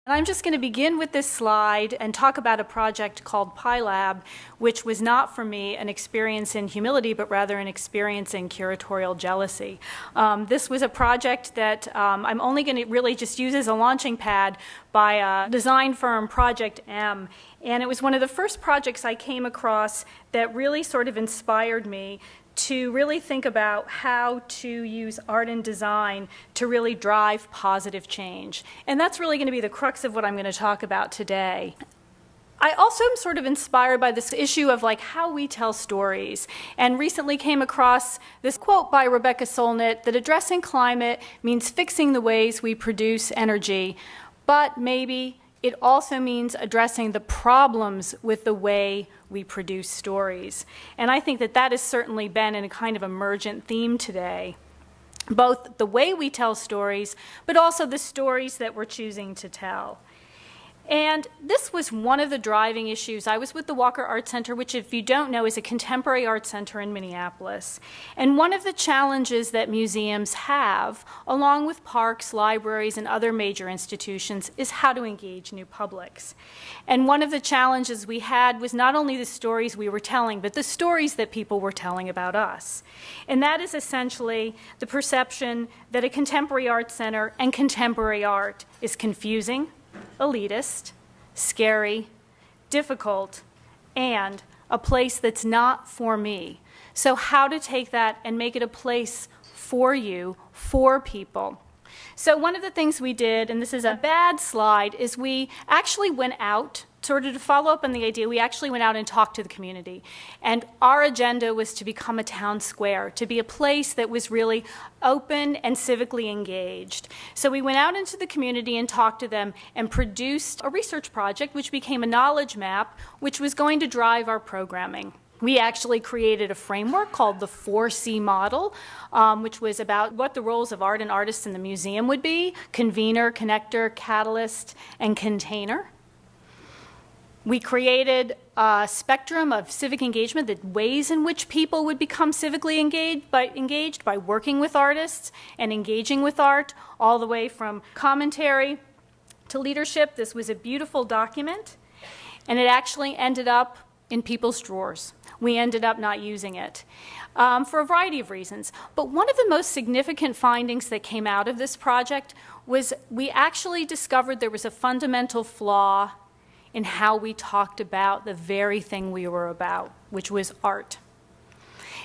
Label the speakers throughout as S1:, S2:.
S1: And I'm just going to begin with this slide and talk about a project called PyLab, which was not for me an experience in humility, but rather an experience in curatorial jealousy. This was a project that I'm only going to really just use as a launching pad by a design firm, Project M. And it was one of the first projects I came across that really sort of inspired me to really think about how to use art and design to really drive positive change. And that's really going to be the crux of what I'm going to talk about today. I also am sort of inspired by this issue of like how we tell stories, and recently came across this quote by Rebecca Solnit that addressing climate means fixing the ways we produce energy, but maybe it also means addressing the problems with the way we produce stories. And I think that that has certainly been in a kind of emergent theme today, both the way we tell stories, but also the stories that we're choosing to tell. And this was one of the driving issues. I was with the Walker Art Center, which, if you don't know, is a contemporary art center in Minneapolis. And one of the challenges that museums have, along with parks, libraries, and other major institutions, is how to engage new publics. And one of the challenges we had was not only the stories we were telling, but the stories that people were telling about us. And that is essentially the perception that a contemporary art center and contemporary art is confusing, elitist, scary, difficult, and a place that's not for me. So how to take that and make it a place for you, for people. So one of the things we did, and this is a bad slide, is we actually went out, sort of to follow up on the idea, we actually went out and talked to the community. And our agenda was to become a town square, to be a place that was really open and civically engaged. So we went out into the community and talked to them and produced a research project, which became a knowledge map, which was going to drive our programming. We actually created a framework called the 4C model, which was about what the roles of art and artists in the museum would be: convener, connector, catalyst, and container. We created a spectrum of civic engagement, the ways in which people would become civically engaged by working with artists and engaging with art, all the way from commentary to leadership. This was a beautiful document, and it actually ended up in people's drawers. We ended up not using it for a variety of reasons. But one of the most significant findings that came out of this project was we actually discovered there was a fundamental flaw in how we talked about the very thing we were about, which was art.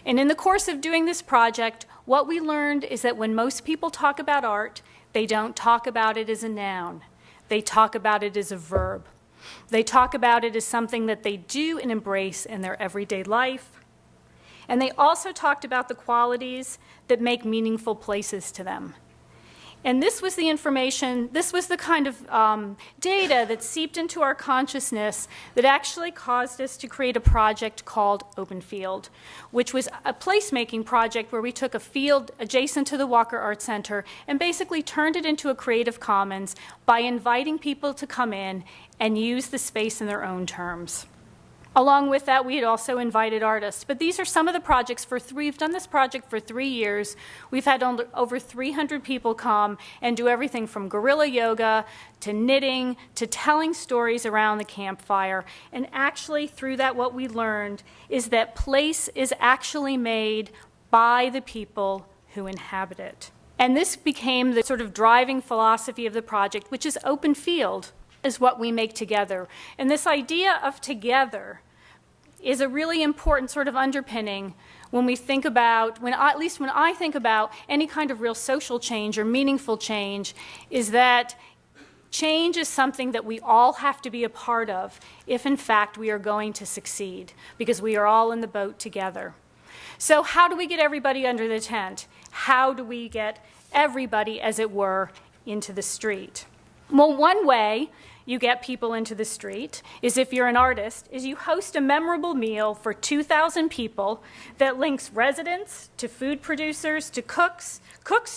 S1: And in the course of doing this project, what we learned is that when most people talk about art, they don't talk about it as a noun. They talk about it as a verb. They talk about it as something that they do and embrace in their everyday life. And they also talked about the qualities that make meaningful places to them. And this was the information, this was the kind of data that seeped into our consciousness that actually caused us to create a project called Open Field, which was a placemaking project where we took a field adjacent to the Walker Art Center and basically turned it into a Creative Commons by inviting people to come in and use the space in their own terms. Along with that, we had also invited artists. But these are some of the projects we've done this project for 3 years. We've had over 300 people come and do everything from guerrilla yoga to knitting to telling stories around the campfire. And actually, through that, what we learned is that place is actually made by the people who inhabit it. And this became the sort of driving philosophy of the project, which is open field is what we make together. And this idea of together is a really important sort of underpinning when we think about, at least when I think about any kind of real social change or meaningful change, is that change is something that we all have to be a part of if, in fact, we are going to succeed, because we are all in the boat together. So how do we get everybody under the tent? How do we get everybody, as it were, into the street? Well, one way you get people into the street is, if you're an artist, is you host a memorable meal for 2,000 people that links residents to food producers to cooks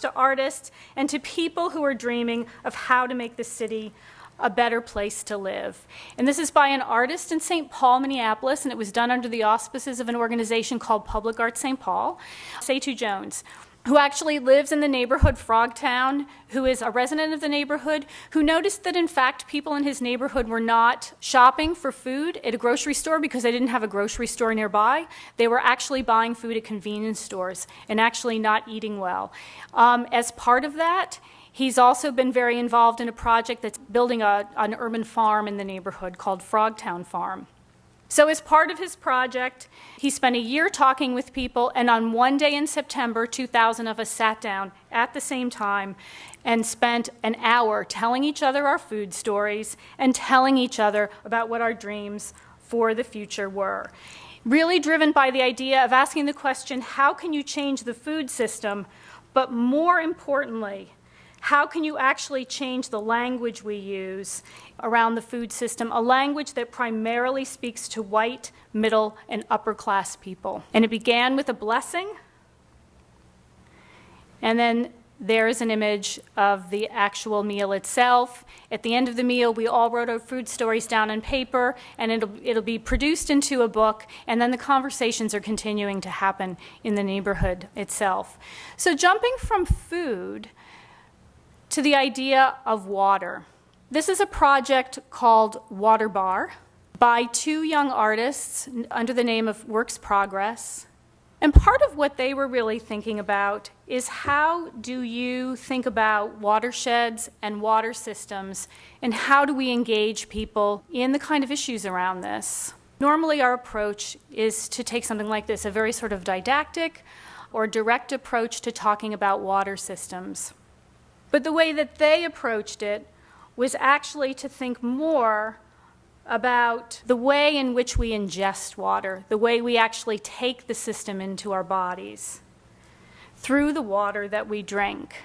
S1: to artists, and to people who are dreaming of how to make the city a better place to live. And this is by an artist in St. Paul, Minneapolis, and it was done under the auspices of an organization called Public Art St. Paul, Setu Jones. who actually lives in the neighborhood Frogtown, who is a resident of the neighborhood, who noticed that, in fact, people in his neighborhood were not shopping for food at a grocery store because they didn't have a grocery store nearby. They were actually buying food at convenience stores and actually not eating well. As part of that, he's also been very involved in a project that's building an urban farm in the neighborhood called Frogtown Farm. So as part of his project, he spent a year talking with people, and on one day in September, 2,000 of us sat down at the same time and spent an hour telling each other our food stories and telling each other about what our dreams for the future were. Really driven by the idea of asking the question, how can you change the food system? But more importantly, how can you actually change the language we use around the food system, a language that primarily speaks to white, middle, and upper class people? And it began with a blessing, and then there is an image of the actual meal itself. At the end of the meal, we all wrote our food stories down on paper, and it'll be produced into a book, and then the conversations are continuing to happen in the neighborhood itself. So jumping from food to the idea of water. This is a project called Water Bar by two young artists under the name of Works Progress. And part of what they were really thinking about is how do you think about watersheds and water systems, and how do we engage people in the kind of issues around this? Normally our approach is to take something like this, a very sort of didactic or direct approach to talking about water systems. But the way that they approached it was actually to think more about the way in which we ingest water, the way we actually take the system into our bodies through the water that we drink.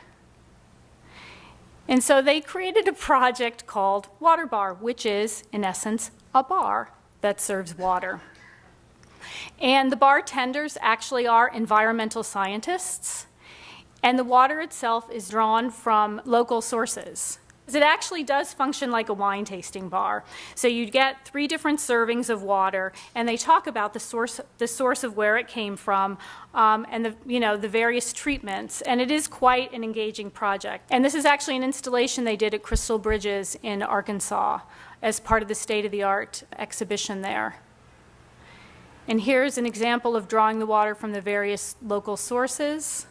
S1: And so they created a project called Water Bar, which is, in essence, a bar that serves water. And the bartenders actually are environmental scientists. And the water itself is drawn from local sources. It actually does function like a wine tasting bar. So you get 3 different servings of water, and they talk about the source of where it came from, and the various treatments. And it is quite an engaging project. And this is actually an installation they did at Crystal Bridges in Arkansas as part of the state-of-the-art exhibition there. And here's an example of drawing the water from the various local sources.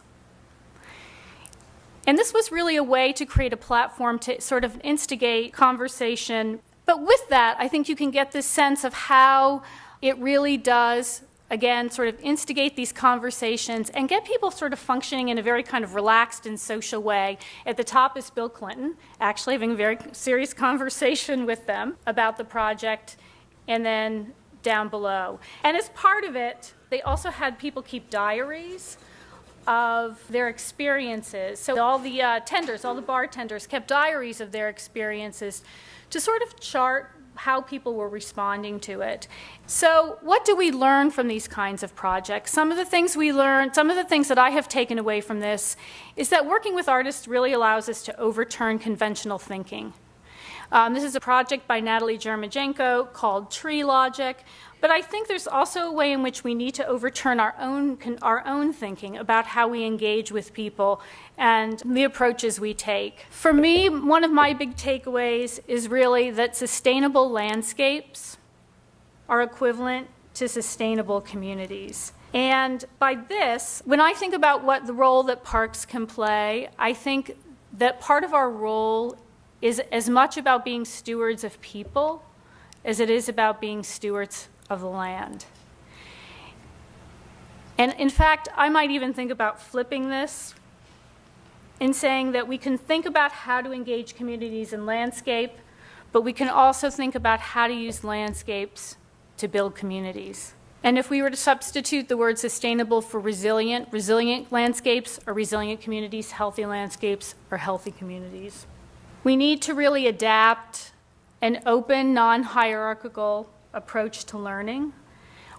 S1: And this was really a way to create a platform to sort of instigate conversation. But with that, I think you can get this sense of how it really does, again, sort of instigate these conversations and get people sort of functioning in a very kind of relaxed and social way. At the top is Bill Clinton, actually having a very serious conversation with them about the project, and then down below. And as part of it, they also had people keep diaries of their experiences. So all the all the bartenders kept diaries of their experiences to sort of chart how people were responding to it. So what do we learn from these kinds of projects? Some of the things we learned, some of the things that I have taken away from this is that working with artists really allows us to overturn conventional thinking. This is a project by Natalie Jeremijenko called Tree Logic. But I think there's also a way in which we need to overturn our own thinking about how we engage with people and the approaches we take. For me, one of my big takeaways is really that sustainable landscapes are equivalent to sustainable communities. And by this, when I think about what the role that parks can play, I think that part of our role is as much about being stewards of people as it is about being stewards of the land. And in fact, I might even think about flipping this and saying that we can think about how to engage communities in landscape, but we can also think about how to use landscapes to build communities. And if we were to substitute the word sustainable for resilient landscapes or resilient communities, healthy landscapes or healthy communities. We need to really adapt an open, non-hierarchical approach to learning.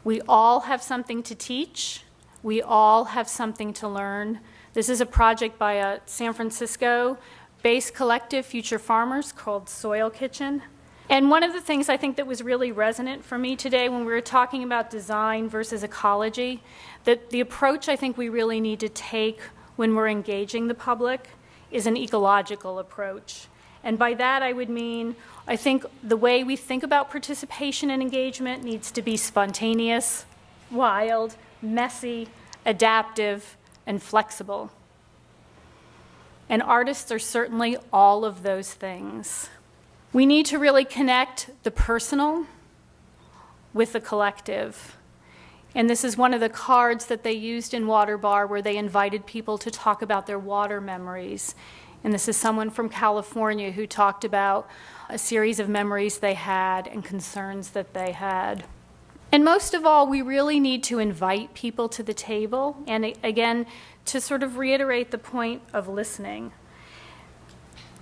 S1: We all have something to teach. We all have something to learn. This is a project by a San Francisco-based collective, Future Farmers, called Soil Kitchen. And one of the things I think that was really resonant for me today when we were talking about design versus ecology, that the approach I think we really need to take when we're engaging the public is an ecological approach. And by that I would mean, I think the way we think about participation and engagement needs to be spontaneous, wild, messy, adaptive, and flexible. And artists are certainly all of those things. We need to really connect the personal with the collective. And this is one of the cards that they used in Water Bar, where they invited people to talk about their water memories. And this is someone from California who talked about a series of memories they had and concerns that they had. And most of all, we really need to invite people to the table, and again, to sort of reiterate the point of listening.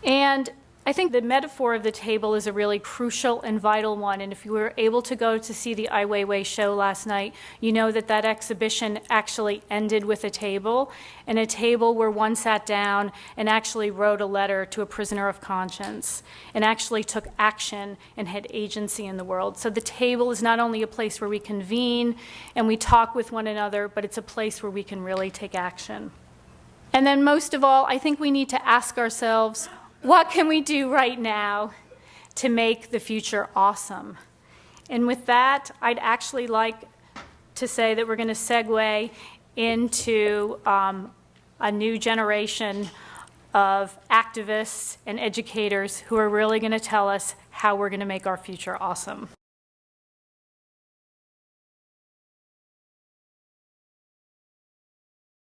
S1: And I think the metaphor of the table is a really crucial and vital one, and if you were able to go to see the Ai Weiwei show last night, you know that that exhibition actually ended with a table, and a table where one sat down and actually wrote a letter to a prisoner of conscience, and actually took action and had agency in the world. So the table is not only a place where we convene and we talk with one another, but it's a place where we can really take action. And then most of all, I think we need to ask ourselves, what can we do right now to make the future awesome? And with that, I'd actually like to say that we're going to segue into a new generation of activists and educators who are really going to tell us how we're going to make our future awesome.